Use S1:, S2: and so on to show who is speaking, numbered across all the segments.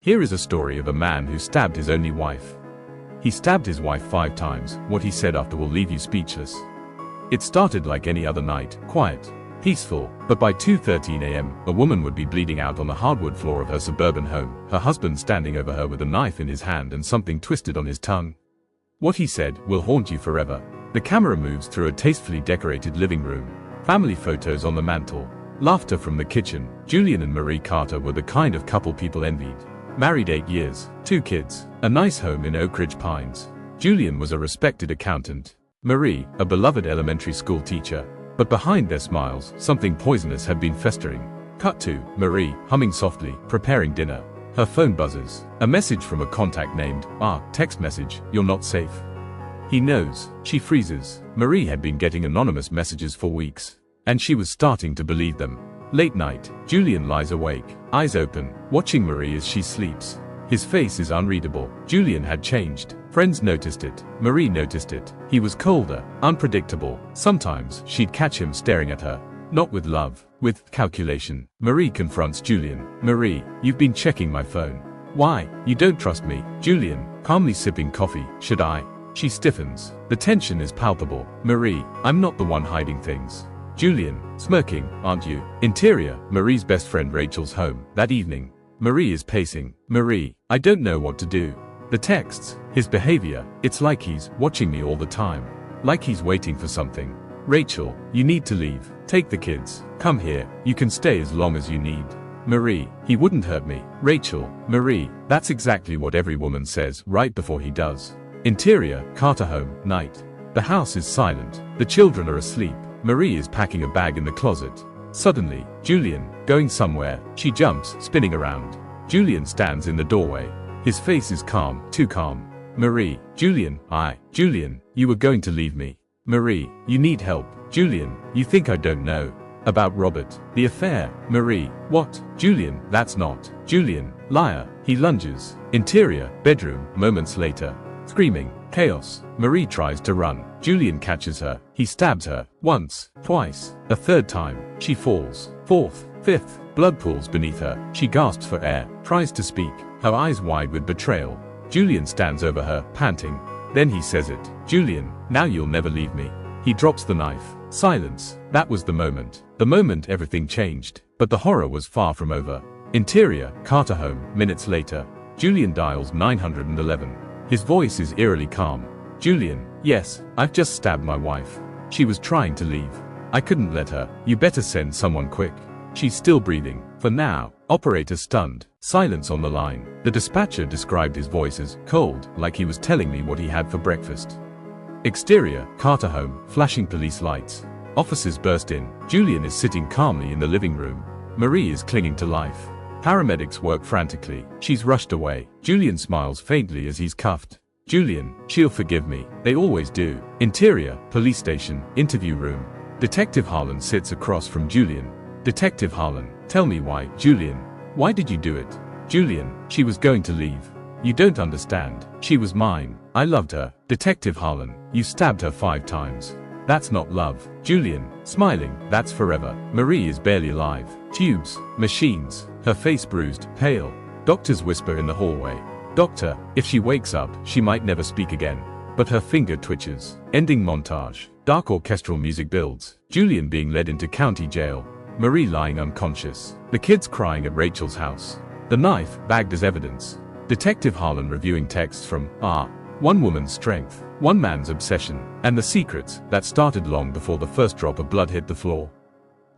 S1: Here is a story of a man who stabbed his only wife. He stabbed his wife 5 times. What he said after will leave you speechless. It started like any other night, quiet, peaceful, but by 2:13 a.m., a woman would be bleeding out on the hardwood floor of her suburban home, her husband standing over her with a knife in his hand and something twisted on his tongue. What he said will haunt you forever. The camera moves through a tastefully decorated living room. Family photos on the mantle. Laughter from the kitchen. Julian and Marie Carter were the kind of couple people envied. Married 8 years, 2 kids, a nice home in Oak Ridge Pines. Julian was a respected accountant. Marie, a beloved elementary school teacher. But behind their smiles, something poisonous had been festering. Cut to Marie, humming softly, preparing dinner. Her phone buzzes. A message from a contact named, text message, "You're not safe." He knows. She freezes. Marie had been getting anonymous messages for weeks. And she was starting to believe them. Late night, Julian lies awake, eyes open, watching Marie as she sleeps. His face is unreadable. Julian had changed. Friends noticed it. Marie noticed it. He was colder, unpredictable. Sometimes, she'd catch him staring at her. Not with love, with calculation. Marie confronts Julian. "Marie, you've been checking my phone. Why? You don't trust me." Julian, calmly sipping coffee. "Should I?" She stiffens. The tension is palpable. "Marie, I'm not the one hiding things." Julian, smirking, "Aren't you?" Interior, Marie's best friend Rachel's home. That evening, Marie is pacing. "Marie, I don't know what to do." The texts, his behavior, it's like he's watching me all the time. Like he's waiting for something. "Rachel, you need to leave. Take the kids. Come here. You can stay as long as you need." "Marie, he wouldn't hurt me." Rachel, "Marie, that's exactly what every woman says right before he does." Interior, Carter home, night. The house is silent. The children are asleep. Marie is packing a bag in the closet. Suddenly, Julian, going somewhere, she jumps, spinning around. Julian stands in the doorway. His face is calm, too calm. "Marie." "Julian, Julian, you were going to leave me." "Marie, you need help." "Julian, you think I don't know about Robert, the affair." "Marie, what?" "Julian, that's not." "Julian, liar." He lunges. Interior, bedroom, moments later. Screaming, chaos. Marie tries to run. Julian catches her. He stabs her. Once, twice, a third time. She falls. Fourth, fifth. Blood pools beneath her. She gasps for air, tries to speak, her eyes wide with betrayal. Julian stands over her, panting. Then he says it. "Julian, now you'll never leave me." He drops the knife. Silence. That was the moment. The moment everything changed. But the horror was far from over. Interior, Carter home, minutes later. Julian dials 911. His voice is eerily calm. "Julian, yes, I've just stabbed my wife. She was trying to leave. I couldn't let her. You better send someone quick. She's still breathing. For now." Operator stunned. Silence on the line. The dispatcher described his voice as cold, like he was telling me what he had for breakfast. Exterior, Carter home, flashing police lights. Officers burst in. Julian is sitting calmly in the living room. Marie is clinging to life. Paramedics work frantically. She's rushed away. Julian smiles faintly as he's cuffed. "Julian, she'll forgive me. They always do." Interior, police station, interview room. Detective Harlan sits across from Julian. "Detective Harlan, tell me why." "Julian, why did you do it?" "Julian, she was going to leave. You don't understand. She was mine. I loved her." "Detective Harlan, you stabbed her 5 times. That's not love." "Julian, smiling, that's forever." Marie is barely alive. Tubes, machines, her face bruised, pale. Doctors whisper in the hallway. "Doctor, if she wakes up, she might never speak again." But her finger twitches. Ending montage. Dark orchestral music builds. Julian being led into county jail. Marie lying unconscious. The kids crying at Rachel's house. The knife, bagged as evidence. Detective Harlan reviewing texts from one woman's strength, one man's obsession, and the secrets that started long before the first drop of blood hit the floor.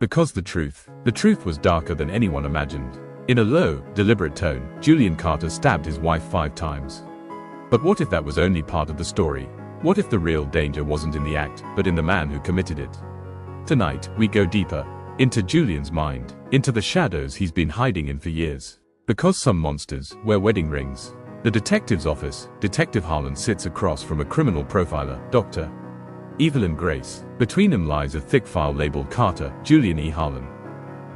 S1: Because the truth was darker than anyone imagined. In a low, deliberate tone, Julian Carter stabbed his wife 5 times. But what if that was only part of the story? What if the real danger wasn't in the act, but in the man who committed it? Tonight, we go deeper. Into Julian's mind. Into the shadows he's been hiding in for years. Because some monsters wear wedding rings. The detective's office. Detective Harlan sits across from a criminal profiler, Dr. Evelyn Grace. Between them lies a thick file labeled Carter, Julian E. Harlan.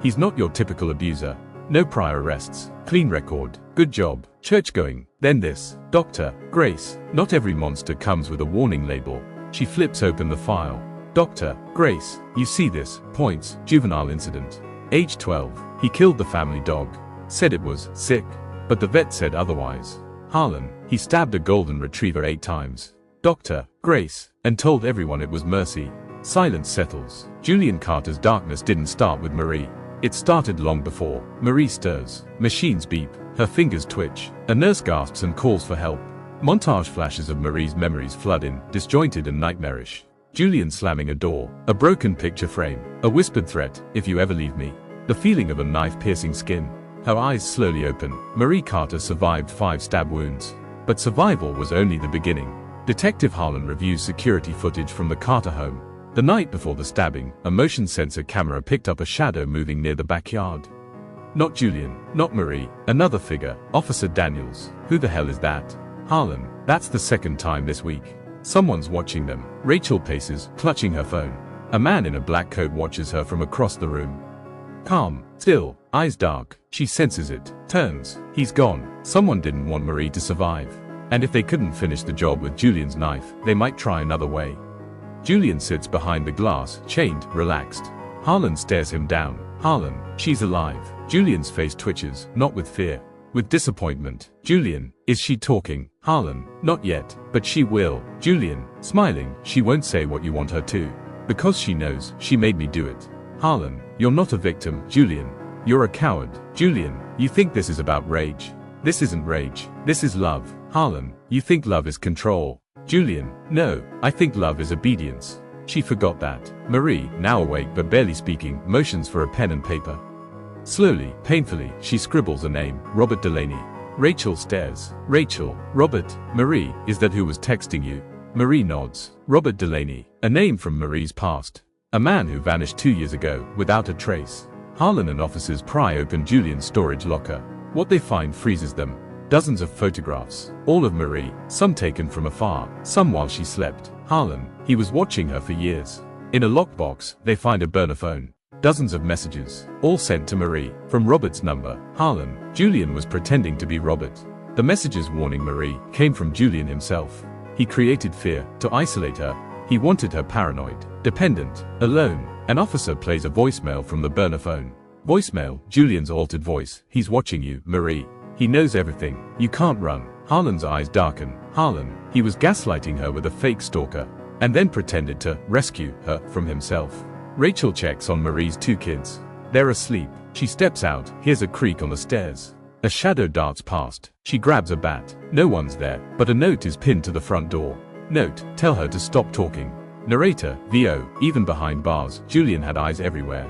S1: He's not your typical abuser. No prior arrests. Clean record. Good job. Church-going. Then this. Dr. Grace. Not every monster comes with a warning label. She flips open the file. Dr. Grace, you see this. Points. Juvenile incident. Age 12. He killed the family dog. Said it was sick. but the vet said otherwise. Harlan, he stabbed a golden retriever 8 times. Dr. Grace, and told everyone it was mercy. Silence settles. Julian Carter's darkness didn't start with Marie. It started long before. Marie stirs. Machines beep. Her fingers twitch. A nurse gasps and calls for help. Montage flashes of Marie's memories flood in, disjointed and nightmarish. Julian slamming a door. A broken picture frame. A whispered threat, if you ever leave me. The feeling of a knife piercing skin. Her eyes slowly open. Marie Carter survived 5 stab wounds. But survival was only the beginning. Detective Harlan reviews security footage from the Carter home. The night before the stabbing, a motion sensor camera picked up a shadow moving near the backyard. Not Julian, not Marie, another figure, Officer Daniels. Who the hell is that? Harlan, that's the 2nd time this week. Someone's watching them. Rachel paces, clutching her phone. A man in a black coat watches her from across the room. Calm, still, eyes dark. She senses it, turns. He's gone. Someone didn't want Marie to survive. And if they couldn't finish the job with Julian's knife, they might try another way. Julian sits behind the glass, chained, relaxed. Harlan stares him down. Harlan, she's alive. Julian's face twitches, not with fear, with disappointment. Julian, is she talking? Harlan, not yet, but she will. Julian, smiling, she won't say what you want her to. Because she knows, she made me do it. Harlan, you're not a victim, Julian. You're a coward. Julian, you think this is about rage. This isn't rage. This is love. Harlan, you think love is control. Julian, no, I think love is obedience. She forgot that. Marie, now awake but barely speaking, motions for a pen and paper. Slowly, painfully, she scribbles a name, Robert Delaney. Rachel stares. Rachel, Robert, Marie, is that who was texting you? Marie nods. Robert Delaney, a name from Marie's past. A man who vanished 2 years ago, without a trace. Harlan and officers pry open Julian's storage locker. What they find freezes them. Dozens of photographs, all of Marie, some taken from afar, some while she slept. Harlan, he was watching her for years. In a lockbox, they find a burner phone. Dozens of messages, all sent to Marie, from Robert's number. Harlan, Julian was pretending to be Robert. The messages warning Marie came from Julian himself. He created fear, to isolate her. He wanted her paranoid, dependent, alone. An officer plays a voicemail from the burner phone. Voicemail, Julian's altered voice. He's watching you, Marie. He knows everything. You can't run. Harlan's eyes darken. Harlan, he was gaslighting her with a fake stalker, and then pretended to rescue her from himself. Rachel checks on Marie's 2 kids. They're asleep. She steps out, hears a creak on the stairs. A shadow darts past. She grabs a bat. No one's there, but a note is pinned to the front door. Note, tell her to stop talking. Narrator, VO, even behind bars, Julian had eyes everywhere.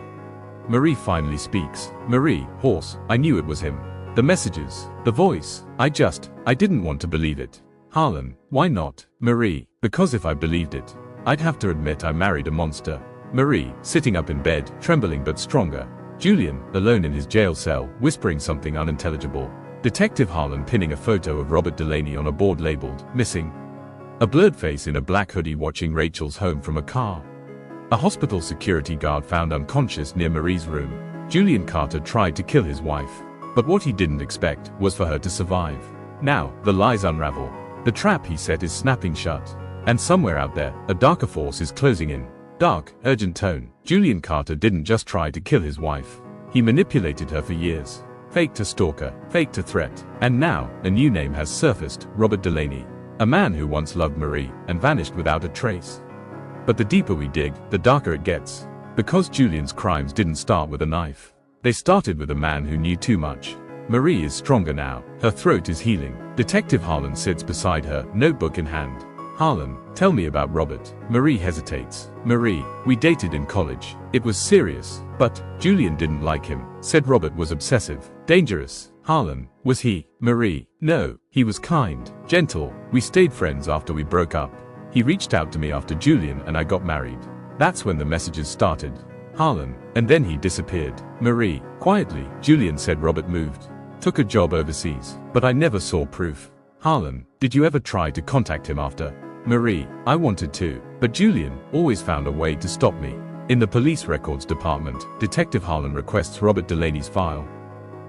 S1: Marie finally speaks. Marie, horse, I knew it was him. The messages, the voice, I didn't want to believe it. Harlan, why not? Marie, because if I believed it, I'd have to admit I married a monster. Marie, sitting up in bed, trembling but stronger. Julian, alone in his jail cell, whispering something unintelligible. Detective Harlan pinning a photo of Robert Delaney on a board labeled, missing. A blurred face in a black hoodie watching Rachel's home from a car. A hospital security guard found unconscious near Marie's room. Julian Carter tried to kill his wife. But what he didn't expect was for her to survive. Now, the lies unravel. The trap he set is snapping shut. And somewhere out there, a darker force is closing in. Dark, urgent tone. Julian Carter didn't just try to kill his wife. He manipulated her for years. Fake to stalker, fake to threat. And now, a new name has surfaced, Robert Delaney. A man who once loved Marie, and vanished without a trace. But the deeper we dig, the darker it gets. Because Julian's crimes didn't start with a knife. They started with a man who knew too much. Marie is stronger now. Her throat is healing. Detective Harlan sits beside her, notebook in hand. Harlan, tell me about Robert. Marie hesitates. Marie, we dated in college. It was serious. But Julian didn't like him. Said Robert was obsessive. Dangerous. Harlan, was he? Marie, no. He was kind. Gentle. We stayed friends after we broke up. He reached out to me after Julian and I got married. That's when the messages started. Harlan, and then he disappeared. Marie, quietly, Julian said Robert moved. Took a job overseas, but I never saw proof. Harlan, did you ever try to contact him after? Marie, I wanted to, but Julian always found a way to stop me. In the police records department, Detective Harlan requests Robert Delaney's file.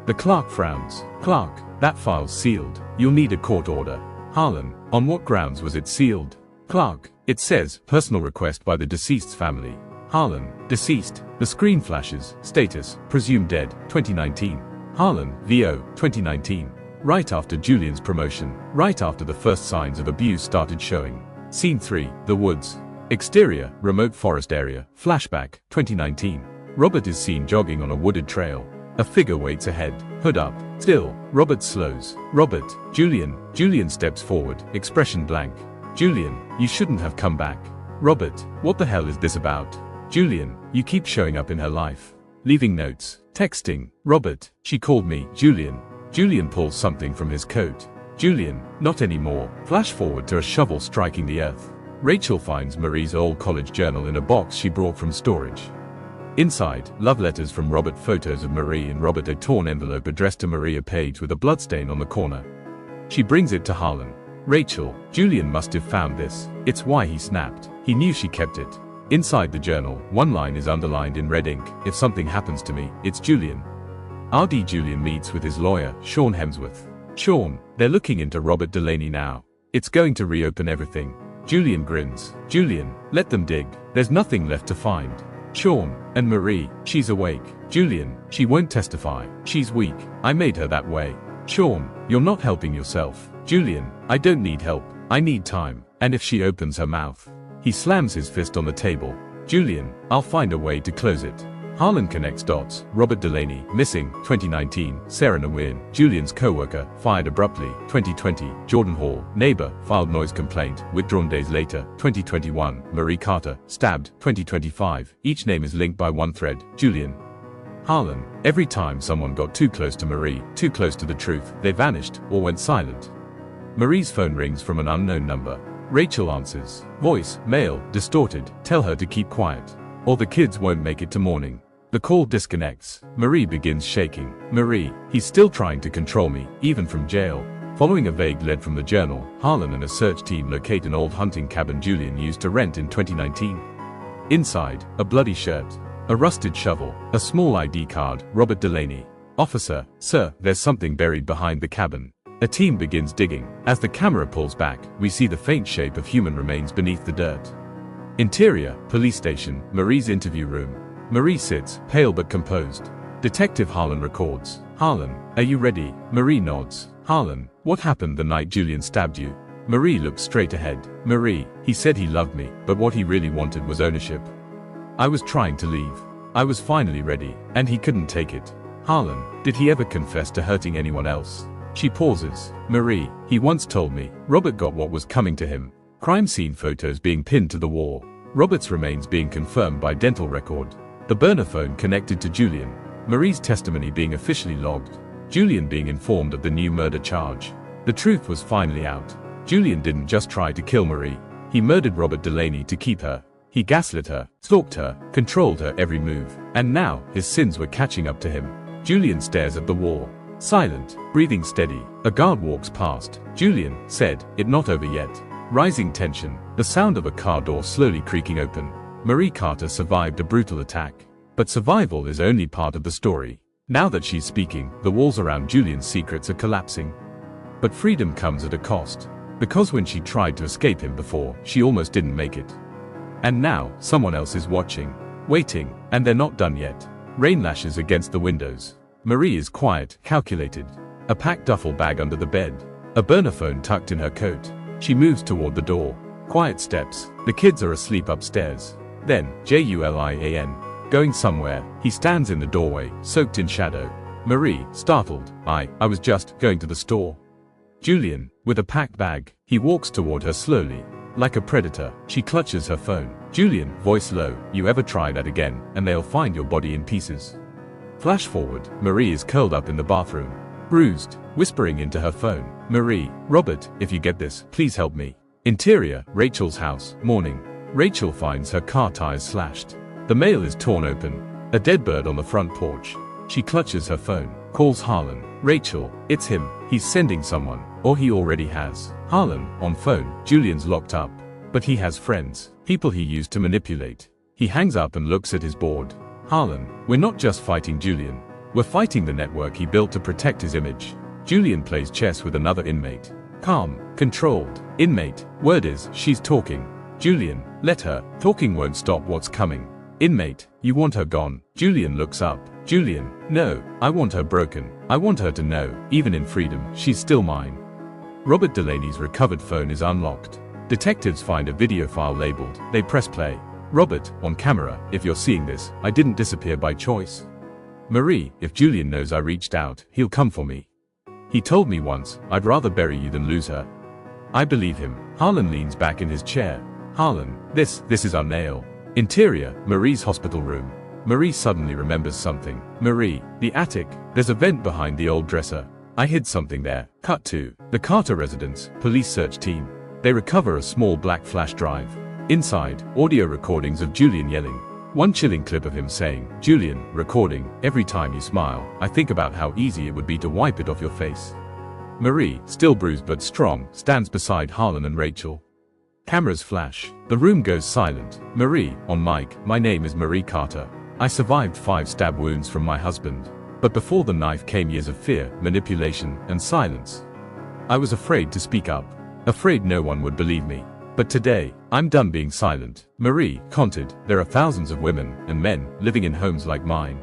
S1: The clerk frowns. Clerk, that file's sealed. You'll need a court order. Harlan, on what grounds was it sealed? Clerk, it says, personal request by the deceased's family. Harlan, deceased. The screen flashes. Status, presumed dead, 2019. Harlan, VO, 2019. right after Julian's promotion, right after the first signs of abuse started showing. Scene 3, the woods. Exterior, remote forest area, flashback, 2019. Robert is seen jogging on a wooded trail. A figure waits ahead, hood up. Still, Robert slows. Robert, Julian. Julian steps forward, expression blank. Julian, you shouldn't have come back. Robert, what the hell is this about? Julian, you keep showing up in her life. Leaving notes, texting. Robert, she called me. Julian. Julian pulls something from his coat. Julian, not anymore. Flash forward to a shovel striking the earth. Rachel finds Marie's old college journal in a box she brought from storage. Inside, love letters from Robert, photos of Marie and Robert, a torn envelope addressed to Marie, a page with a bloodstain on the corner. She brings it to Harlan. Rachel, Julian must have found this. It's why he snapped. He knew she kept it. Inside the journal, one line is underlined in red ink. If something happens to me, it's Julian. RD Julian meets with his lawyer, Sean Hemsworth. Sean, they're looking into Robert Delaney now. It's going to reopen everything. Julian grins. Julian, let them dig. There's nothing left to find. Sean, and Marie, she's awake. Julian, she won't testify. She's weak. I made her that way. Sean, you're not helping yourself. Julian, I don't need help. I need time. And if she opens her mouth. He slams his fist on the table. Julian, I'll find a way to close it. Harlan connects dots. Robert Delaney, missing, 2019. Sarah Nguyen, Julian's co-worker, fired abruptly, 2020. Jordan Hall, neighbor, filed noise complaint, withdrawn days later, 2021. Marie Carter, stabbed, 2025. Each name is linked by one thread, Julian. Harlan, every time someone got too close to Marie, too close to the truth, they vanished, or went silent. Marie's phone rings from an unknown number. Rachel answers. Voice, male, distorted, tell her to keep quiet. Or the kids won't make it to morning. The call disconnects. Marie begins shaking. Marie, he's still trying to control me, even from jail. Following a vague lead from the journal, Harlan and a search team locate an old hunting cabin Julian used to rent in 2019. Inside, a bloody shirt, a rusted shovel, a small ID card, Robert Delaney. Officer, sir, there's something buried behind the cabin. A team begins digging. As the camera pulls back, we see the faint shape of human remains beneath the dirt. Interior, police station, Marie's interview room. Marie sits, pale but composed. Detective Harlan records. Harlan, are you ready? Marie nods. Harlan, what happened the night Julian stabbed you? Marie looks straight ahead. Marie, he said he loved me, but what he really wanted was ownership. I was trying to leave. I was finally ready, and he couldn't take it. Harlan, did he ever confess to hurting anyone else? She pauses. Marie, he once told me. Robert got what was coming to him. Crime scene photos being pinned to the wall. Robert's remains being confirmed by dental record. The burner phone connected to Julian. Marie's testimony being officially logged. Julian being informed of the new murder charge. The truth was finally out. Julian didn't just try to kill Marie. He murdered Robert Delaney to keep her. He gaslit her, stalked her, controlled her every move. And now, his sins were catching up to him. Julian stares at the wall. Silent, breathing steady. A guard walks past. Julian said, "It not over yet." Rising tension. The sound of a car door slowly creaking open. Marie Carter survived a brutal attack. But survival is only part of the story. Now that she's speaking, the walls around Julian's secrets are collapsing. But freedom comes at a cost. Because when she tried to escape him before, she almost didn't make it. And now, someone else is watching. Waiting, and they're not done yet. Rain lashes against the windows. Marie is quiet, calculated. A packed duffel bag under the bed. A burner phone tucked in her coat. She moves toward the door. Quiet steps. The kids are asleep upstairs. Then, Julian. Going somewhere. He stands in the doorway, soaked in shadow. Marie, startled. I was just going to the store. Julian, with a packed bag. He walks toward her slowly. Like a predator, she clutches her phone. Julian, voice low. You ever try that again, and they'll find your body in pieces. Flash forward, Marie is curled up in the bathroom. Bruised, whispering into her phone. Marie, Robert, if you get this, please help me. Interior, Rachel's house, morning. Rachel finds her car tires slashed. The mail is torn open. A dead bird on the front porch. She clutches her phone, calls Harlan. Rachel, it's him. He's sending someone, or he already has. Harlan, on phone. Julian's locked up. But he has friends, people he used to manipulate. He hangs up and looks at his board. Harlan, we're not just fighting Julian. We're fighting the network he built to protect his image. Julian plays chess with another inmate. Calm, controlled. Inmate, word is, she's talking. Julian, let her. Talking won't stop what's coming. Inmate, you want her gone. Julian looks up. Julian, no, I want her broken. I want her to know, even in freedom, she's still mine. Robert Delaney's recovered phone is unlocked. Detectives find a video file labeled. They press play. Robert, on camera, if you're seeing this, I didn't disappear by choice. Marie, if Julian knows I reached out, he'll come for me. He told me once, I'd rather bury you than lose her. I believe him. Harlan leans back in his chair. Harlan, this is our nail. Interior, Marie's hospital room. Marie suddenly remembers something. Marie, the attic. There's a vent behind the old dresser. I hid something there. Cut to the Carter residence, police search team. They recover a small black flash drive. Inside, audio recordings of Julian yelling. One chilling clip of him saying, Julian, recording, every time you smile, I think about how easy it would be to wipe it off your face. Marie, still bruised but strong, stands beside Harlan and Rachel. Cameras flash. The room goes silent. Marie, on mic, my name is Marie Carter. I survived 5 stab wounds from my husband. But before the knife came years of fear, manipulation, and silence. I was afraid to speak up. Afraid no one would believe me. But today, I'm done being silent. Marie commented, there are thousands of women and men living in homes like mine.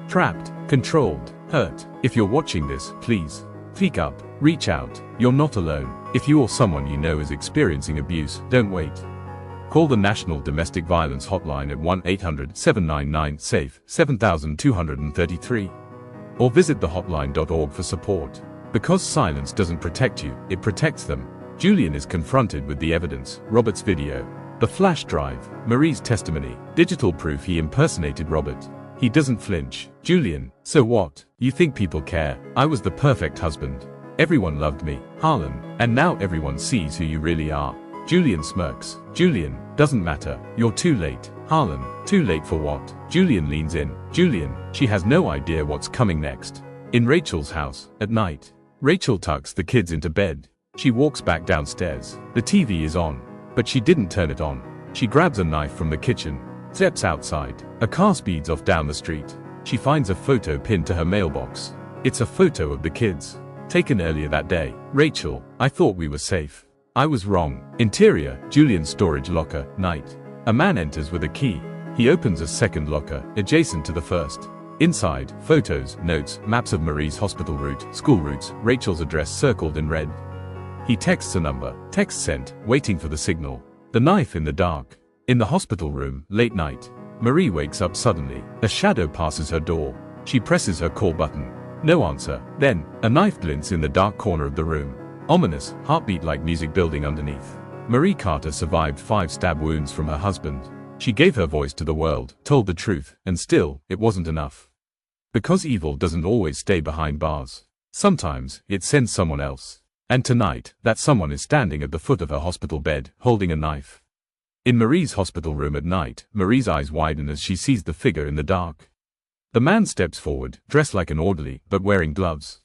S1: Trapped, controlled, hurt. If you're watching this, please, speak up, reach out. You're not alone. If you or someone you know is experiencing abuse, don't wait. Call the National Domestic Violence Hotline at 1-800-799-SAFE 7233. Or visit thehotline.org for support. Because silence doesn't protect you, it protects them. Julian is confronted with the evidence, Robert's video, the flash drive, Marie's testimony, digital proof he impersonated Robert. He doesn't flinch. Julian, so what? You think people care? I was the perfect husband. Everyone loved me. Harlan, and now everyone sees who you really are. Julian smirks. Julian, doesn't matter. You're too late. Harlan, too late for what? Julian leans in. Julian, she has no idea what's coming next. In Rachel's house, at night, Rachel tucks the kids into bed. She walks back downstairs. The TV is on, but she didn't turn it on. She grabs a knife from the kitchen, steps outside. A car speeds off down the street. She finds a photo pinned to her mailbox. It's a photo of the kids, taken earlier that day. Rachel, I thought we were safe. I was wrong. Interior, Julian's storage locker, night. A man enters with a key. He opens a second locker, adjacent to the first. Inside, photos, notes, maps of Marie's hospital route, school routes, Rachel's address circled in red. He texts a number, text sent, waiting for the signal. The knife in the dark. In the hospital room, late night. Marie wakes up suddenly. A shadow passes her door. She presses her call button. No answer. Then, a knife glints in the dark corner of the room. Ominous, heartbeat like music building underneath. Marie Carter survived 5 stab wounds from her husband. She gave her voice to the world, told the truth, and still, it wasn't enough. Because evil doesn't always stay behind bars. Sometimes, it sends someone else. And tonight, that someone is standing at the foot of her hospital bed, holding a knife. In Marie's hospital room at night, Marie's eyes widen as she sees the figure in the dark. The man steps forward, dressed like an orderly, but wearing gloves.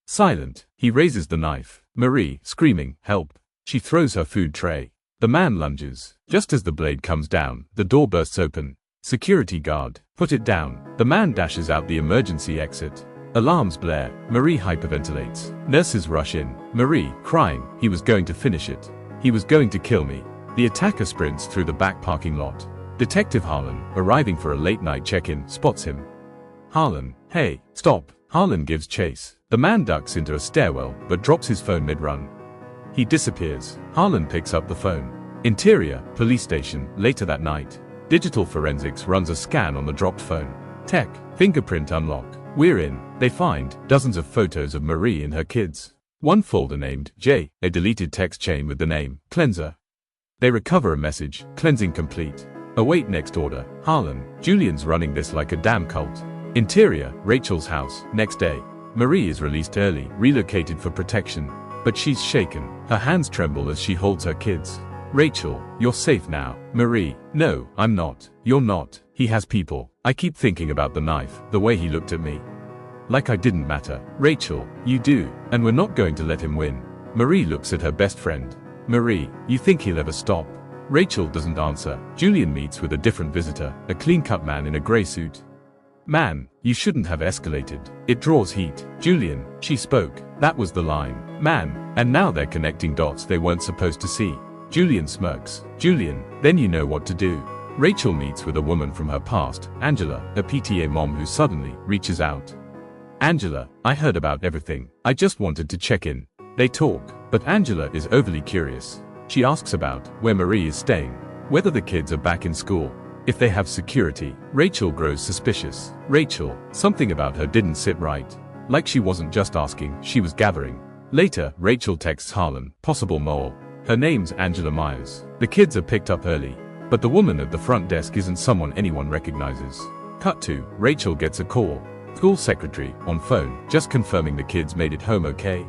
S1: Silent, he raises the knife. Marie, screaming, help. She throws her food tray. The man lunges. Just as the blade comes down, the door bursts open. Security guard, put it down. The man dashes out the emergency exit. Alarms blare. Marie hyperventilates. Nurses rush in. Marie, crying, he was going to finish it. He was going to kill me. The attacker sprints through the back parking lot. Detective Harlan, arriving for a late-night check-in, spots him. Harlan, hey, stop. Harlan gives chase. The man ducks into a stairwell, but drops his phone mid-run. He disappears. Harlan picks up the phone. Interior, police station, later that night. Digital forensics runs a scan on the dropped phone. Tech, fingerprint unlock. We're in. They find dozens of photos of Marie and her kids. One folder named J, a deleted text chain with the name Cleanser. They recover a message, cleansing complete. Await next order. Harlan, Julian's running this like a damn cult. Interior, Rachel's house, next day. Marie is released early, relocated for protection. But she's shaken. Her hands tremble as she holds her kids. Rachel, you're safe now. Marie, no, I'm not. You're not. He has people. I keep thinking about the knife, the way he looked at me. Like I didn't matter. Rachel, you do, and we're not going to let him win. Marie looks at her best friend. Marie, you think he'll ever stop? Rachel doesn't answer. Julian meets with a different visitor, a clean-cut man in a grey suit. Man, you shouldn't have escalated. It draws heat. Julian, she spoke. That was the line. Man, and now they're connecting dots they weren't supposed to see. Julian smirks. Julian, then you know what to do. Rachel meets with a woman from her past, Angela, a PTA mom who suddenly reaches out. Angela, I heard about everything. I just wanted to check in. They talk, but Angela is overly curious. She asks about where Marie is staying, whether the kids are back in school, if they have security. Rachel grows suspicious. Rachel, something about her didn't sit right. Like she wasn't just asking, she was gathering. Later, Rachel texts Harlan, possible mole. Her name's Angela Myers. The kids are picked up early, but the woman at the front desk isn't someone anyone recognizes. Cut to, Rachel gets a call. School secretary, on phone, just confirming the kids made it home okay.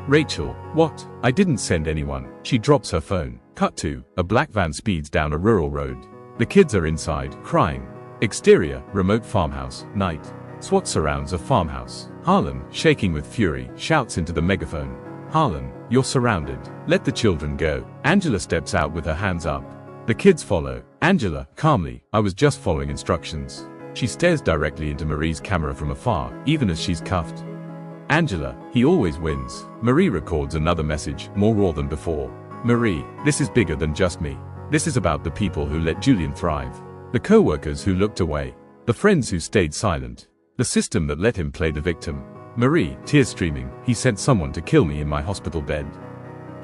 S1: Rachel, what? I didn't send anyone. She drops her phone. Cut to, a black van speeds down a rural road. The kids are inside, crying. Exterior, remote farmhouse, night. SWAT surrounds a farmhouse. Harlan, shaking with fury, shouts into the megaphone. Harlan, you're surrounded. Let the children go. Angela steps out with her hands up. The kids follow. Angela, calmly, I was just following instructions. She stares directly into Marie's camera from afar, even as she's cuffed. Angela, he always wins. Marie records another message, more raw than before. Marie, this is bigger than just me. This is about the people who let Julian thrive. The co-workers who looked away. The friends who stayed silent. The system that let him play the victim. Marie, tears streaming, he sent someone to kill me in my hospital bed.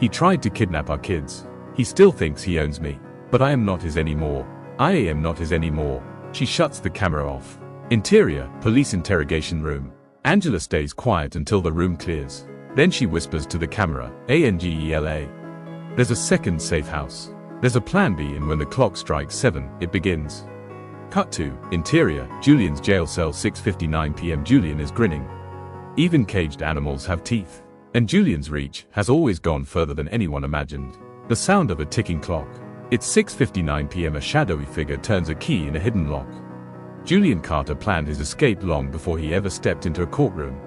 S1: He tried to kidnap our kids. He still thinks he owns me. But I am not his anymore. I am not his anymore. She shuts the camera off. Interior, police interrogation room. Angela stays quiet until the room clears. Then she whispers to the camera, Angela. There's a second safe house. There's a plan B, and when the clock strikes 7, it begins. Cut to, interior, Julian's jail cell, 6:59 p.m. Julian is grinning. Even caged animals have teeth. And Julian's reach has always gone further than anyone imagined. The sound of a ticking clock. It's 6:59 p.m. A shadowy figure turns a key in a hidden lock. Julian Carter planned his escape long before he ever stepped into a courtroom.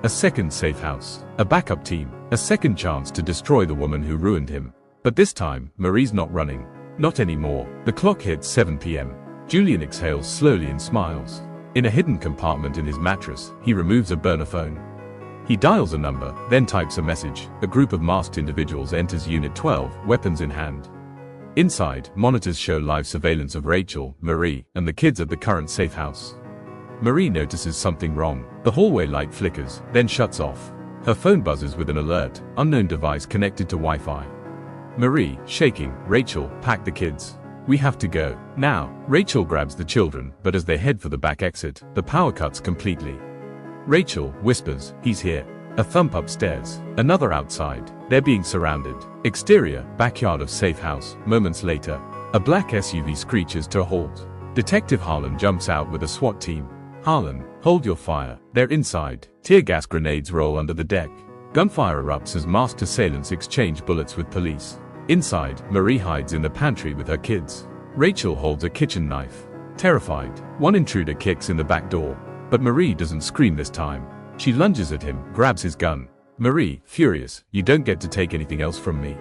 S1: A second safe house. A backup team. A second chance to destroy the woman who ruined him. But this time, Marie's not running. Not anymore. The clock hits 7 p.m. Julian exhales slowly and smiles. In a hidden compartment in his mattress, he removes a burner phone. He dials a number, then types a message. A group of masked individuals enters Unit 12, weapons in hand. Inside, monitors show live surveillance of Rachel, Marie, and the kids at the current safe house. Marie notices something wrong. The hallway light flickers, then shuts off. Her phone buzzes with an alert, unknown device connected to Wi-Fi. Marie, shaking, Rachel, pack the kids. We have to go. Now. Rachel grabs the children, but as they head for the back exit, the power cuts completely. Rachel whispers, he's here. A thump upstairs. Another outside. They're being surrounded. Exterior, backyard of safe house. Moments later, a black SUV screeches to a halt. Detective Harlan jumps out with a SWAT team. Harlan, hold your fire. They're inside. Tear gas grenades roll under the deck. Gunfire erupts as masked assailants exchange bullets with police. Inside, Marie hides in the pantry with her kids. Rachel holds a kitchen knife. Terrified, one intruder kicks in the back door. But Marie doesn't scream this time. She lunges at him, grabs his gun. Marie, furious, you don't get to take anything else from me.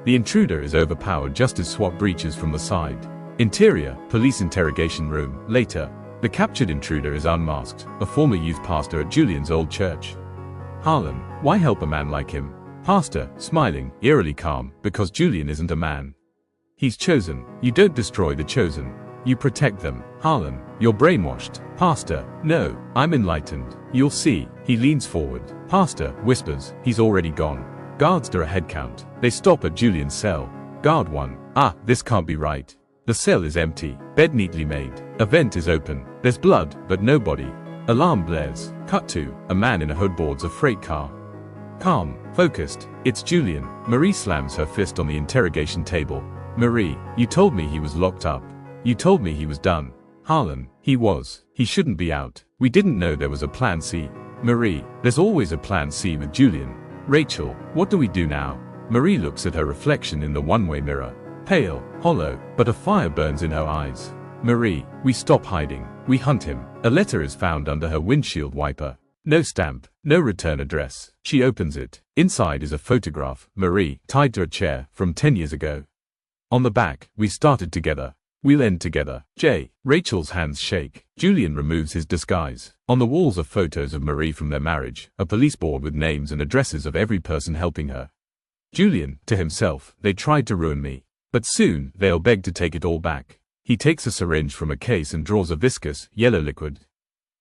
S1: The intruder is overpowered just as SWAT breaches from the side. Interior, police interrogation room. Later, the captured intruder is unmasked, a former youth pastor at Julian's old church. Harlan, why help a man like him? Pastor, smiling, eerily calm, because Julian isn't a man. He's chosen. You don't destroy the chosen. You protect them. Harlan, you're brainwashed. Pastor, no, I'm enlightened. You'll see. He leans forward. Pastor whispers, he's already gone. Guards do a head count. They stop at Julian's cell. Guard 1. Ah, this can't be right. The cell is empty. Bed neatly made. A vent is open. There's blood, but no body. Alarm blares. Cut to, a man in a hood boards a freight car. Calm, focused. It's Julian. Marie slams her fist on the interrogation table. Marie, you told me he was locked up. You told me he was done. Harlan, he was. He shouldn't be out. We didn't know there was a plan C. Marie, there's always a plan C with Julian. Rachel, what do we do now? Marie looks at her reflection in the one-way mirror. Pale, hollow, but a fire burns in her eyes. Marie, we stop hiding. We hunt him. A letter is found under her windshield wiper. No stamp, no return address. She opens it. Inside is a photograph, Marie, tied to a chair, from 10 years ago. On the back, we started together. We'll end together. J. Rachel's hands shake. Julian removes his disguise. On the walls are photos of Marie from their marriage, a police board with names and addresses of every person helping her. Julian, to himself, they tried to ruin me. But soon, they'll beg to take it all back. He takes a syringe from a case and draws a viscous, yellow liquid.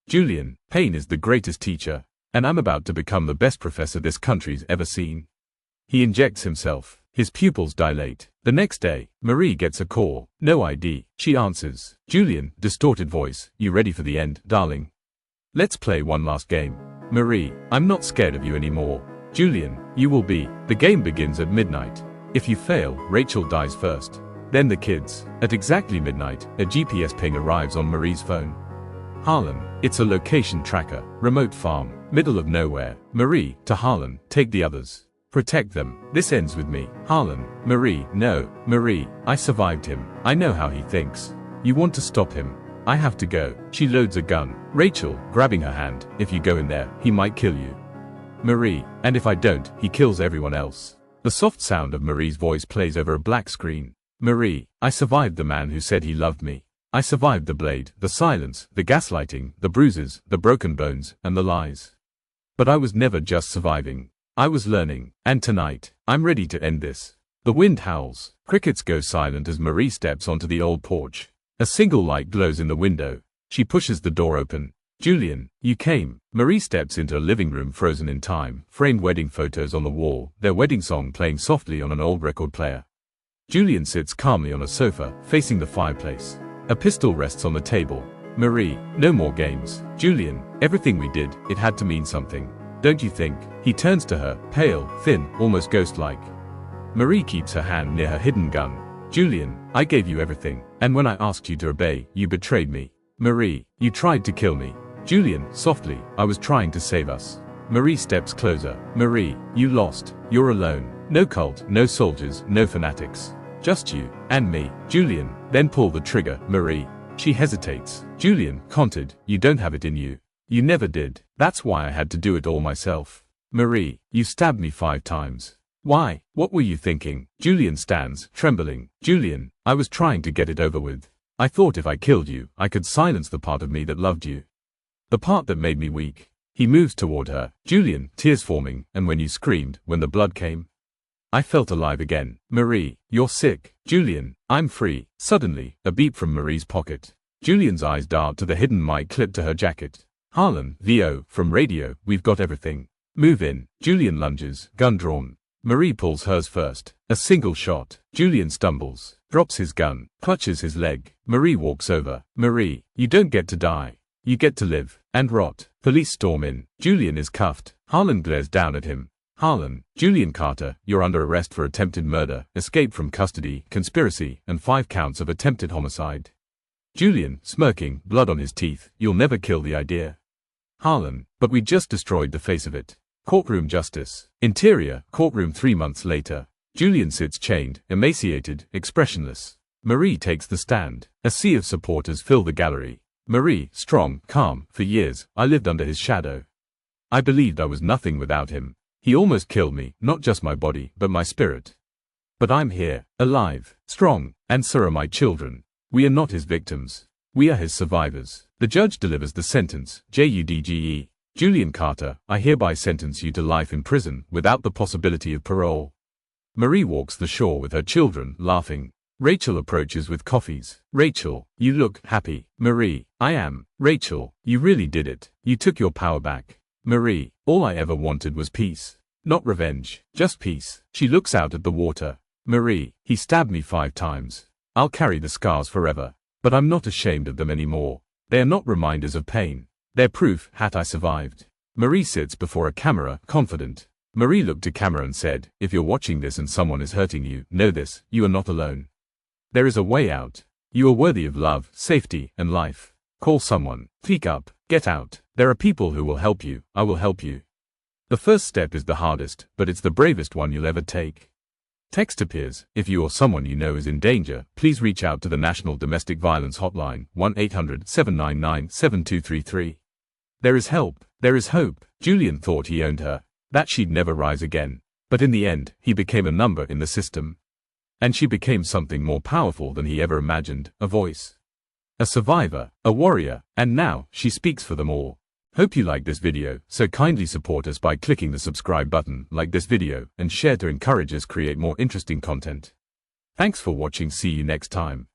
S1: Julian, pain is the greatest teacher, and I'm about to become the best professor this country's ever seen. He injects himself. His pupils dilate. The next day, Marie gets a call. No ID. She answers. Julian, distorted voice. You ready for the end, darling? Let's play one last game. Marie, I'm not scared of you anymore. Julian, you will be. The game begins at midnight. If you fail, Rachel dies first. Then the kids. At exactly midnight, a GPS ping arrives on Marie's phone. Harlan. It's a location tracker. Remote farm. Middle of nowhere. Marie, to Harlan, take the others. Protect them. This ends with me. Harlan. Marie, no. Marie, I survived him. I know how he thinks. You want to stop him. I have to go. She loads a gun. Rachel, grabbing her hand. If you go in there, he might kill you. Marie, and if I don't, he kills everyone else. The soft sound of Marie's voice plays over a black screen. Marie, I survived the man who said he loved me. I survived the blade, the silence, the gaslighting, the bruises, the broken bones, and the lies. But I was never just surviving. I was learning, and tonight, I'm ready to end this. The wind howls. Crickets go silent as Marie steps onto the old porch. A single light glows in the window. She pushes the door open. Julian, you came. Marie steps into a living room frozen in time, framed wedding photos on the wall, their wedding song playing softly on an old record player. Julian sits calmly on a sofa, facing the fireplace. A pistol rests on the table. Marie, no more games. Julian, everything we did, it had to mean something. Don't you think? He turns to her, pale, thin, almost ghost-like. Marie keeps her hand near her hidden gun. Julian, I gave you everything, and when I asked you to obey, you betrayed me. Marie, you tried to kill me. Julian, softly, I was trying to save us. Marie steps closer. Marie, you lost. You're alone. No cult, no soldiers, no fanatics. Just you, and me. Julian, then pull the trigger. Marie. She hesitates. Julian, conted, you don't have it in you. You never did. That's why I had to do it all myself. Marie, you stabbed me 5 times. Why? What were you thinking? Julian stands, trembling. Julian, I was trying to get it over with. I thought if I killed you, I could silence the part of me that loved you. The part that made me weak. He moves toward her. Julian, tears forming, and when you screamed, when the blood came. I felt alive again. Marie, you're sick. Julian, I'm free. Suddenly, a beep from Marie's pocket. Julian's eyes dart to the hidden mic clipped to her jacket. Harlan, VO, from radio, we've got everything. Move in. Julian lunges, gun drawn. Marie pulls hers first. A single shot. Julian stumbles, drops his gun, clutches his leg. Marie walks over. Marie, you don't get to die. You get to live, and rot. Police storm in. Julian is cuffed. Harlan glares down at him. Harlan, Julian Carter, you're under arrest for attempted murder, escape from custody, conspiracy, and 5 counts of attempted homicide. Julian, smirking, blood on his teeth, you'll never kill the idea. Harlan, but we just destroyed the face of it. Courtroom justice. Interior, courtroom 3 months later. Julian sits chained, emaciated, expressionless. Marie takes the stand. A sea of supporters fill the gallery. Marie, strong, calm, for years, I lived under his shadow. I believed I was nothing without him. He almost killed me, not just my body, but my spirit. But I'm here, alive, strong, and so are my children. We are not his victims. We are his survivors. The judge delivers the sentence, JUDGE. Julian Carter, I hereby sentence you to life in prison, without the possibility of parole. Marie walks the shore with her children, laughing. Rachel approaches with coffees. Rachel, you look happy. Marie, I am. Rachel, you really did it. You took your power back. Marie, all I ever wanted was peace. Not revenge, just peace. She looks out at the water. Marie, he stabbed me 5 times. I'll carry the scars forever. But I'm not ashamed of them anymore. They are not reminders of pain. They're proof that I survived. Marie sits before a camera, confident. Marie looked to camera and said, if you're watching this and someone is hurting you, know this, you are not alone. There is a way out. You are worthy of love, safety, and life. Call someone. Speak up. Get out. There are people who will help you. I will help you. The first step is the hardest, but it's the bravest one you'll ever take. Text appears. If you or someone you know is in danger, please reach out to the National Domestic Violence Hotline, 1-800-799-7233. There is help. There is hope. Julian thought he owned her, that she'd never rise again. But in the end, he became a number in the system. And she became something more powerful than he ever imagined, a voice. A survivor, a warrior, and now, she speaks for them all. Hope you like this video, so kindly support us by clicking the subscribe button, like this video, and share to encourage us create more interesting content. Thanks for watching, see you next time.